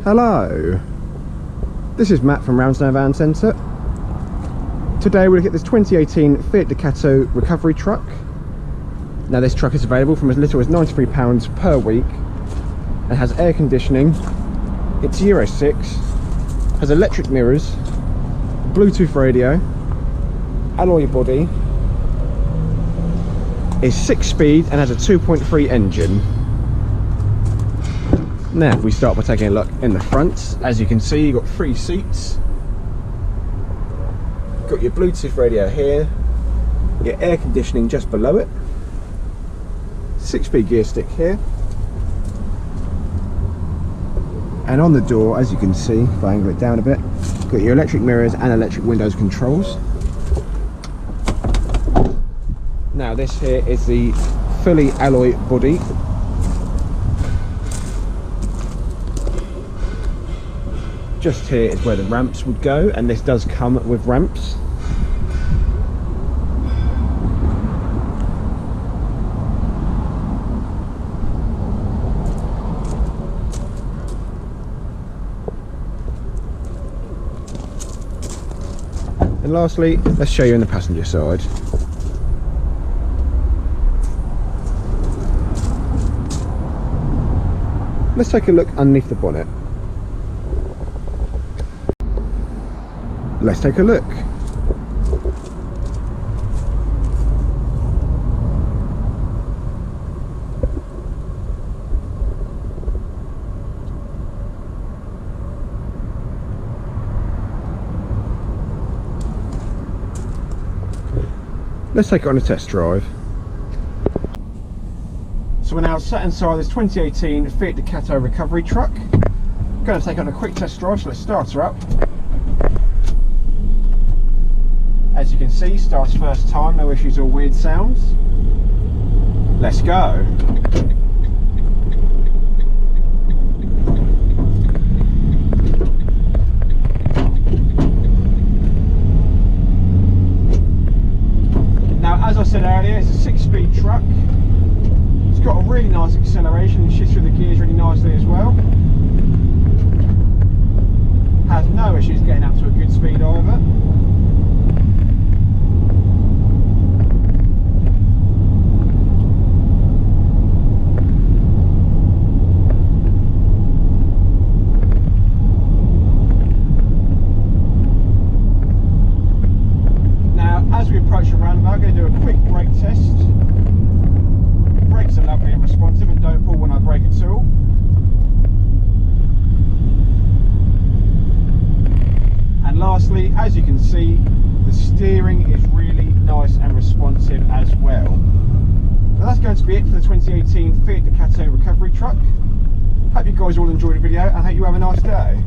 Hello, this is Matt from Roundsdown Van Centre. Today we look at this 2018 Fiat Ducato recovery truck. Now this truck is available from as little as £93 per week and has air conditioning. It's Euro 6, has electric mirrors, Bluetooth radio, alloy body, is 6-speed and has a 2.3 engine. Now we start by taking a look in the front. As you can see, you've got 3 seats, got your Bluetooth radio here, your air conditioning just below it, 6-speed gear stick here, and on the door, as you can see, if I angle it down a bit, got your electric mirrors and electric windows controls. Now this here is the fully alloy body. Just here is where the ramps would go, and this does come with ramps. And lastly, let's show you on the passenger side. Let's take a look underneath the bonnet. Let's take a look. Let's take it on a test drive. So we're now sat inside this 2018 Fiat Ducato recovery truck. I'm going to take it on a quick test drive, so let's start her up. As you can see, starts first time, no issues or weird sounds. Let's go. Now, as I said earlier, it's a 6-speed truck. It's got a really nice acceleration and shifts through the gears really nicely as well. Has no issues getting up to a good speed either. As we approach the roundabout, I'm going to do a quick brake test. Brakes are lovely and responsive and don't pull when I brake at all. And lastly, as you can see, the steering is really nice and responsive as well. Now that's going to be it for the 2018 Fiat Ducato recovery truck. Hope you guys all enjoyed the video and hope you have a nice day.